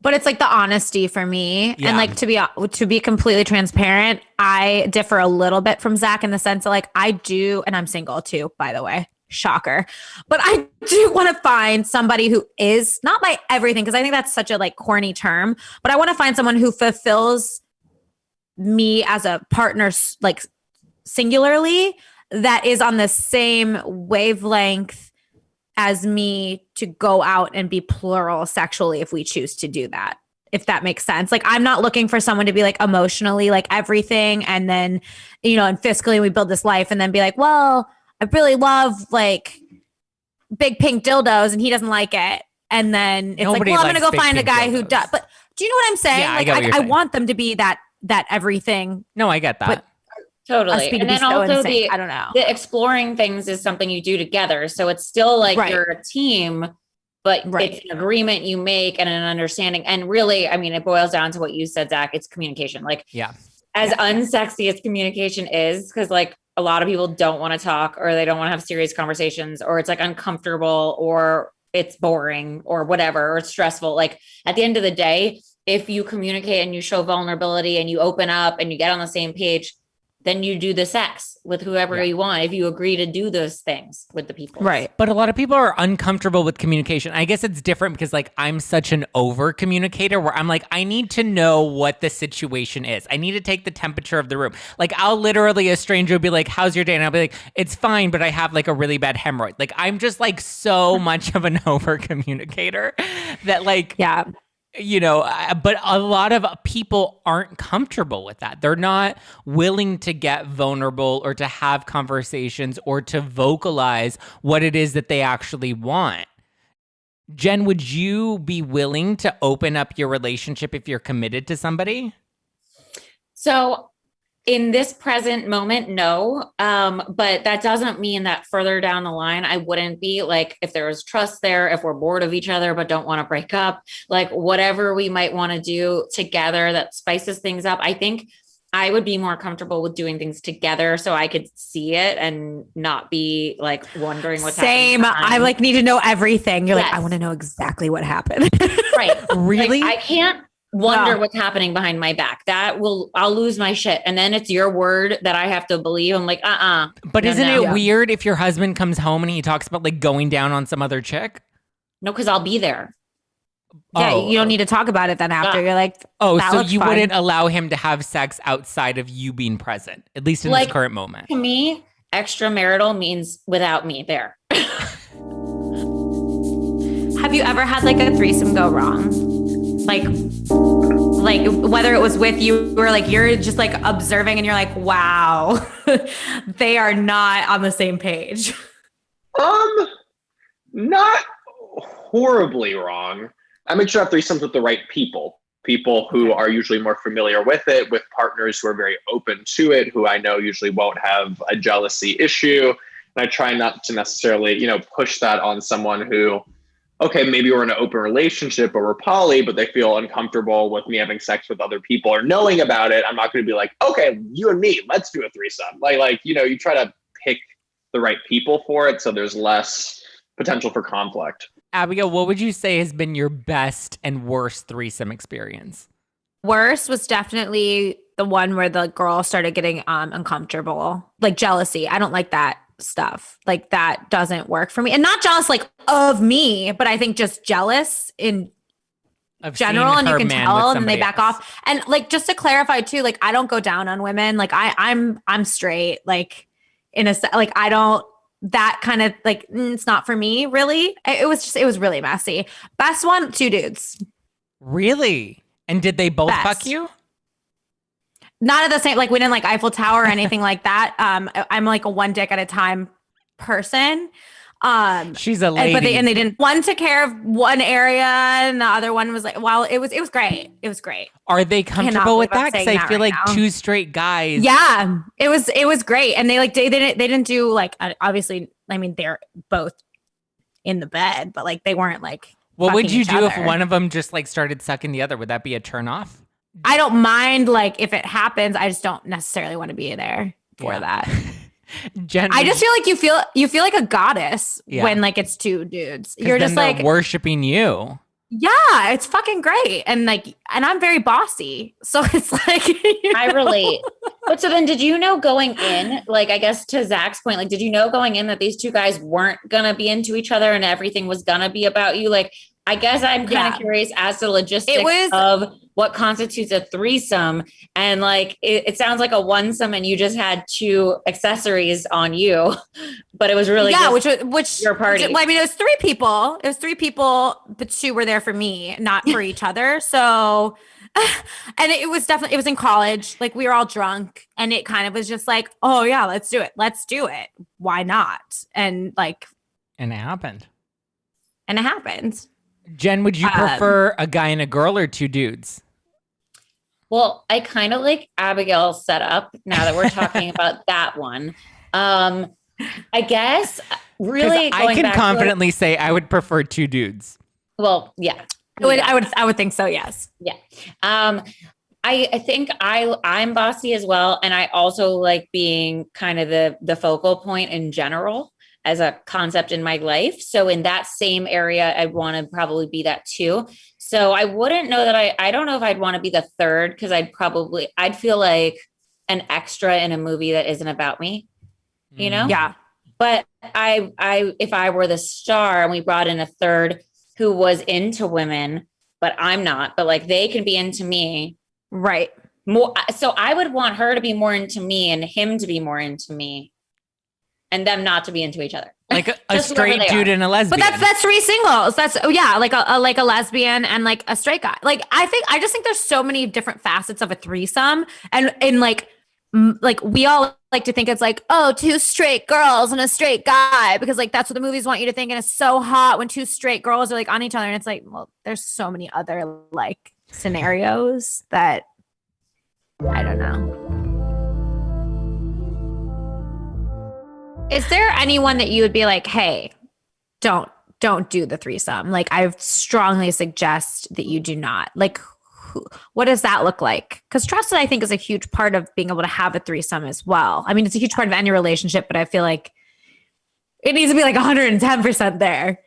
But it's like the honesty for me. Yeah. And like to be completely transparent, I differ a little bit from Zack in the sense that like I do, and I'm single too, by the way. Shocker. But I do want to find somebody who is not my everything, because I think that's such a like corny term, but I want to find someone who fulfills me as a partner, like singularly, that is on the same wavelength as me to go out and be plural sexually if we choose to do that, if that makes sense. Like I'm not looking for someone to be like emotionally like everything, and then and fiscally we build this life and then be like, well, I really love like big pink dildos and he doesn't like it, and then it's Nobody like, well, I'm gonna go find a guy dildos who does. But do you know what I'm saying? Yeah, like I want them to be that everything. No, I get that. But totally. And then also I don't know. The exploring things is something you do together. So it's still like you're a team, but it's an agreement you make and an understanding. And really, I mean, it boils down to what you said, Zack. It's communication. Like, as unsexy as communication is, because like a lot of people don't want to talk, or they don't want to have serious conversations, or it's like uncomfortable, or it's boring, or whatever, or it's stressful. Like at the end of the day, if you communicate and you show vulnerability and you open up and you get on the same page, then you do the sex with whoever you want, if you agree to do those things with the people. Right. But a lot of people are uncomfortable with communication. I guess it's different because like I'm such an over communicator where I'm like, I need to know what the situation is. I need to take the temperature of the room. Like I'll literally, a stranger will be like, how's your day? And I'll be like, it's fine, but I have like a really bad hemorrhoid. Like I'm just like so much of an over communicator that like, Yeah. you know, but a lot of people aren't comfortable with that. They're not willing to get vulnerable or to have conversations or to vocalize what it is that they actually want. Jen, would you be willing to open up your relationship if you're committed to somebody? So in this present moment, no. But that doesn't mean that further down the line, I wouldn't be. Like if there was trust there, if we're bored of each other but don't want to break up, like whatever we might want to do together that spices things up. I think I would be more comfortable with doing things together so I could see it and not be like wondering what's Same. happening. I like need to know everything. You're like, Yes. I want to know exactly what happened. Right. Really? Like, I can't wonder No. what's happening behind my back. I'll lose my shit. And then it's your word that I have to believe. I'm like, But No, isn't no. it Yeah. weird if your husband comes home and he talks about like going down on some other chick? No, because I'll be there. Yeah, Oh. you don't need to talk about it then after. Yeah. You're like, Oh, that so looks you fun. wouldn't allow him to have sex outside of you being present, at least in Like- this current moment. To me, extramarital means without me there. Have you ever had like a threesome go wrong? Like whether it was with you or like you're just like observing and you're like, wow, they are not on the same page. Not horribly wrong. I make sure I have threesomes with the right people. People who are usually more familiar with it, with partners who are very open to it, who I know usually won't have a jealousy issue. And I try not to necessarily, push that on someone who, okay, maybe we're in an open relationship or we're poly, but they feel uncomfortable with me having sex with other people or knowing about it. I'm not going to be like, okay, you and me, let's do a threesome. You try to pick the right people for it so there's less potential for conflict. Abigail, what would you say has been your best and worst threesome experience? Worst was definitely the one where the girl started getting uncomfortable, like jealousy. I don't like that stuff. Like that doesn't work for me. And not jealous like of me, but I think just jealous in Of general, seeing and you her can man tell with and they somebody back else. off. And like just to clarify too, like I don't go down on women. Like I'm straight, like like I don't, that kind of like it's not for me really. It was really messy. Best one, 2 dudes. Really? And did they both Best. fuck you? Not at the same, like we didn't like Eiffel Tower or anything like that. I'm like a one dick at a time person. She's a lady. But they didn't. One took care of one area, and the other one was like, well, it was great. It was great. Are they comfortable with believe I'm that? Because saying I that feel right like now. 2 straight guys. Yeah, it was great, and they didn't do like obviously. I mean, they're both in the bed, but like they weren't like. What would fucking you each do if other. one of them just like started sucking the other? Would that be a turn off? I don't mind like if it happens. I just don't necessarily want to be there for Yeah. that. Jen, I just feel like you feel like a goddess Yeah. when like it's 2 dudes. 'cause You're then just they're like, worshiping you. yeah, it's fucking great. And I'm very bossy. So it's like, I relate. But so then did you know going in, like, I guess to Zach's point, like, did you know going in that these 2 guys weren't going to be into each other and everything was going to be about you? Like, I guess I'm kind Yeah. of curious as to logistics was- of what constitutes a threesome. And like, it sounds like a onesome and you just had 2 accessories on you, but it was really yeah, just which your party. Well, I mean, it was 3 people. It was 3 people, but 2 were there for me, not for each other. So, and it was in college. Like we were all drunk, and it kind of was just like, oh yeah, let's do it. Let's do it. Why not? And like, And it happened. and it happened. Jen, would you prefer a guy and a girl or 2 dudes? Well, I kind of like Abigail's setup now that we're talking about that one. I guess really I going can back to, confidently say I would prefer 2 dudes. well, yeah. I would think so. Yes. Yeah. I think I'm bossy as well. And I also like being kind of the focal point in general as a concept in my life. So in that same area, I want to probably be that too. So I wouldn't know that I don't know if I'd want to be the third because I'd feel like an extra in a movie that isn't about me, you know? Yeah. But if I were the star and we brought in a third who was into women, but I'm not, but like they can be into me. Right. More. So I would want her to be more into me and him to be more into me and them not to be into each other. Like a Just straight whoever they dude are. and a lesbian. But that's three singles. That's like a lesbian and like a straight guy. Like I just think there's so many different facets of a threesome, and in like we all like to think it's like, oh, two straight girls and a straight guy, because like that's what the movies want you to think, and it's so hot when two straight girls are like on each other, and it's like, well, there's so many other like scenarios that I don't know. Is there anyone that you would be like, hey, don't do the threesome? Like, I strongly suggest that you do not. Like, what does that look like? Because trust, I think, is a huge part of being able to have a threesome as well. I mean, it's a huge part of any relationship, but I feel like it needs to be like 110% there.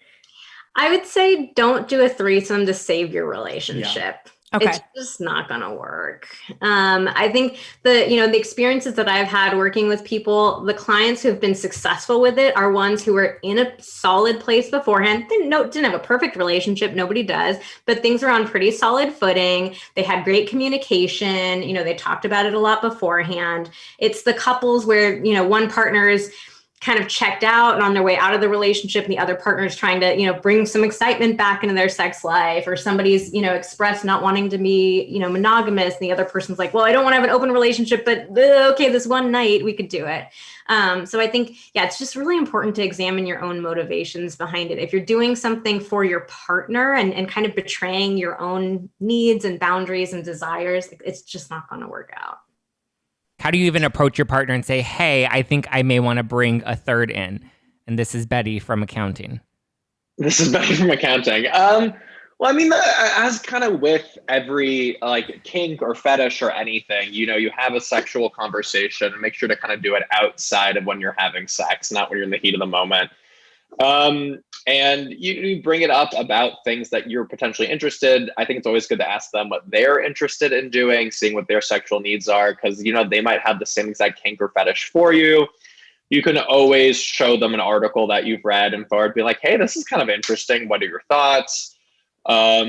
I would say don't do a threesome to save your relationship. Yeah. Okay. It's just not going to work. I think the experiences that I've had working with people, the clients who've been successful with it are ones who were in a solid place beforehand. They didn't have a perfect relationship. Nobody does, but things are on pretty solid footing. They had great communication. They talked about it a lot beforehand. It's the couples where, one partner is kind of checked out and on their way out of the relationship, and the other partner is trying to, bring some excitement back into their sex life, or somebody's, expressed not wanting to be, monogamous. And the other person's like, well, I don't want to have an open relationship, but okay, this one night we could do it. So I think, it's just really important to examine your own motivations behind it. If you're doing something for your partner and kind of betraying your own needs and boundaries and desires, it's just not going to work out. How do you even approach your partner and say, hey, I think I may want to bring a third in? And this is Betty from accounting. This is Betty from accounting. Well, I mean, as kind of with every like kink or fetish or anything, you have a sexual conversation and make sure to kind of do it outside of when you're having sex, not when you're in the heat of the moment. And you bring it up about things that you're potentially interested. I think it's always good to ask them what they're interested in doing, seeing what their sexual needs are, because, they might have the same exact kink or fetish for you. You can always show them an article that you've read and forward, be like, hey, this is kind of interesting. What are your thoughts? But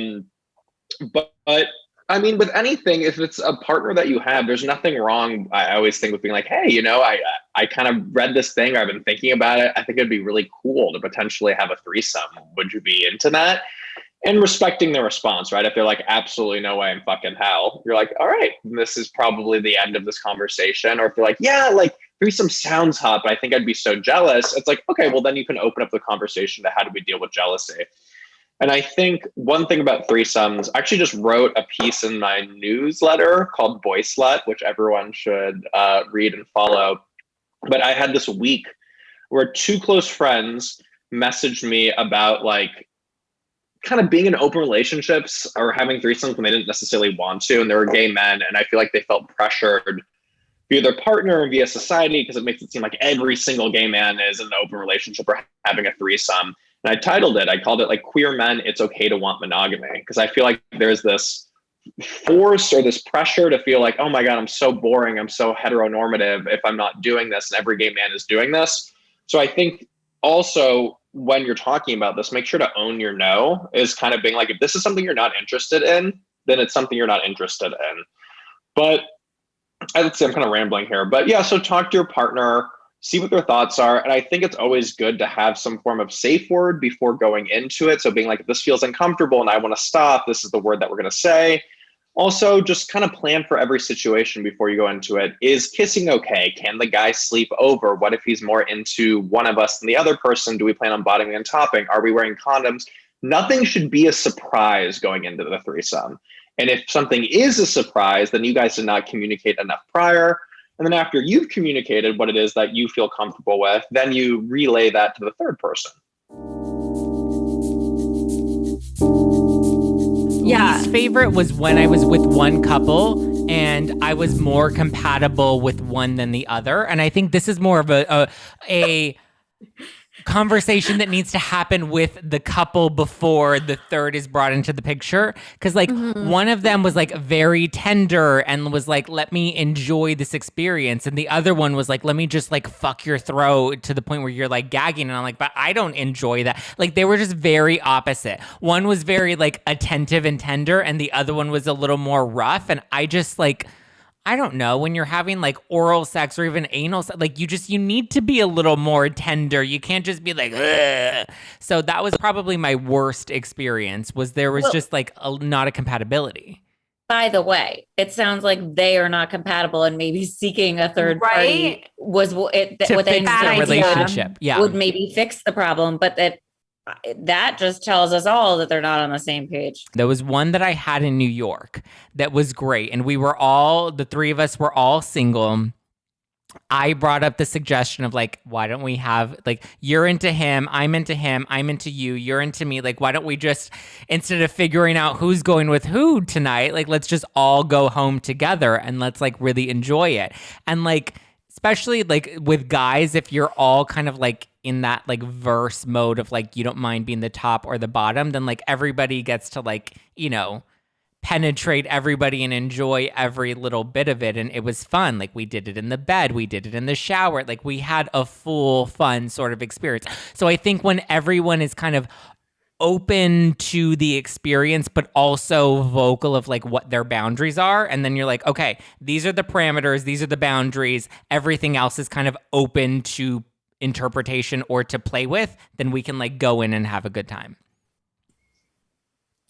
I mean, with anything, if it's a partner that you have, there's nothing wrong. I always think with being like, hey, I kind of read this thing, or I've been thinking about it. I think it'd be really cool to potentially have a threesome. Would you be into that? And respecting the response, right? If they're like, absolutely no way in fucking hell, you're like, all right, this is probably the end of this conversation. Or if you're like, yeah, like threesome sounds hot, but I think I'd be so jealous. It's like, okay, well then you can open up the conversation to how do we deal with jealousy? And I think one thing about threesomes, I actually just wrote a piece in my newsletter called Boy Slut, which everyone should read and follow. But I had this week where two close friends messaged me about like kind of being in open relationships or having threesomes when they didn't necessarily want to. And they were gay men. And I feel like they felt pressured via their partner and via society, because it makes it seem like every single gay man is in an open relationship or having a threesome. And I called it like Queer Men, It's Okay to Want Monogamy. Because I feel like there's this force or this pressure to feel like, oh my God, I'm so boring. I'm so heteronormative if I'm not doing this, and every gay man is doing this. So I think also when you're talking about this, make sure to own your no, is kind of being like, if this is something you're not interested in, then it's something you're not interested in. But let's see, I'm kind of rambling here. But yeah, so talk to your partner, see what their thoughts are. And I think it's always good to have some form of safe word before going into it. So being like, if this feels uncomfortable and I want to stop, this is the word that we're going to say. Also, just kind of plan for every situation before you go into it. Is kissing okay? Can the guy sleep over? What if he's more into one of us than the other person? Do we plan on bottoming and topping? Are we wearing condoms? Nothing should be a surprise going into the threesome. And if something is a surprise, then you guys did not communicate enough prior. And then after you've communicated what it is that you feel comfortable with, then you relay that to the third person. Yeah. Least favorite was when I was with one couple and I was more compatible with one than the other. And I think this is more of a conversation that needs to happen with the couple before the third is brought into the picture. Because like one of them was like very tender and was like, let me enjoy this experience. And the other one was like, let me just like fuck your throat to the point where you're like gagging. And I'm like, but I don't enjoy that. Like they were just very opposite. One was very like attentive and tender, and the other one was a little more rough. And I just like, I don't know, when you're having like oral sex or even anal sex, like you need to be a little more tender. You can't just be like, ugh. So that was probably my worst experience, was there was just like not a compatibility. By the way, it sounds like they are not compatible, and maybe seeking a third party was what they fix their relationship. Yeah. Would maybe fix the problem, but that just tells us all that they're not on the same page. There was one that I had in New York that was great. And we were all, the three of us were all single. I brought up the suggestion of like, why don't we have like, you're into him, I'm into you, you're into me. Like, why don't we just, instead of figuring out who's going with who tonight, like, let's just all go home together and let's like really enjoy it. And like, especially like with guys, if you're all kind of like in that like verse mode of like, you don't mind being the top or the bottom, then like everybody gets to like, you know, penetrate everybody and enjoy every little bit of it. And it was fun. Like we did it in the bed, we did it in the shower. Like we had a full fun sort of experience. So I think when everyone is kind of open to the experience, but also vocal of like what their boundaries are. And then you're like, okay, these are the parameters, these are the boundaries. Everything else is kind of open to interpretation or to play with, then we can like go in and have a good time.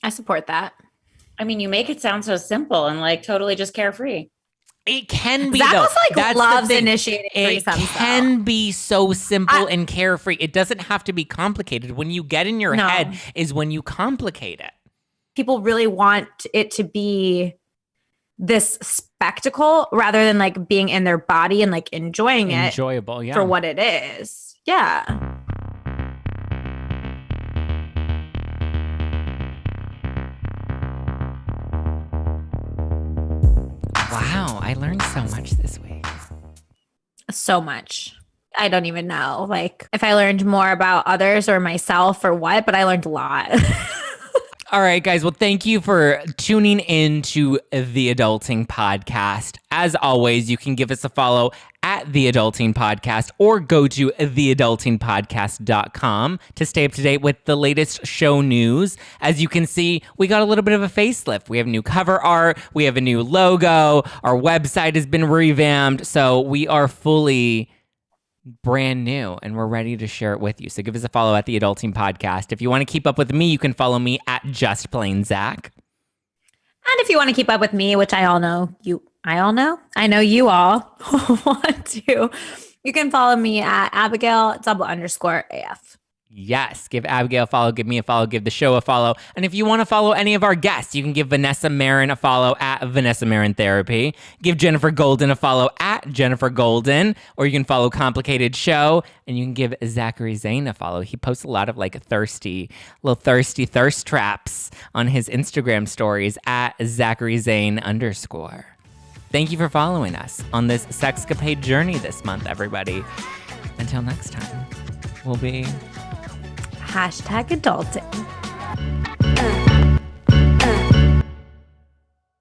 I support that. I mean, you make it sound so simple and like totally just carefree. It can be, That though. was like That's loves initiating It threesomes. can be so simple and carefree. It doesn't have to be complicated. When you get in your head is when you complicate it. People really want it to be this spectacle rather than like being in their body and like enjoying it Enjoyable, yeah. for what it is. Yeah. Wow, I learned so much this week. So much. I don't even know like if I learned more about others or myself or what, but I learned a lot. All right, guys. Well, thank you for tuning in to the Adulting Podcast. As always, you can give us a follow at the Adulting Podcast or go to theadultingpodcast.com to stay up to date with the latest show news. As you can see, we got a little bit of a facelift. We have new cover art. We have a new logo. Our website has been revamped. So we are fully brand new and we're ready to share it with you. So give us a follow at the Adulting Podcast. If you want to keep up with me, you can follow me at Just Plain Zack. And if you want to keep up with me, which I know you all want to, you can follow me at Abigail _AF. Yes, give Abigail a follow, give me a follow, give the show a follow. And if you want to follow any of our guests, you can give Vanessa Marin a follow at Vanessa Marin Therapy. Give Jennifer Golden a follow at Jennifer Golden. Or you can follow Complicated Show. And you can give Zachary Zane a follow. He posts a lot of like thirsty thirst traps on his Instagram stories at Zachary Zane _. Thank you for following us on this Sex-capade journey this month, everybody. Until next time, we'll be... #adulting.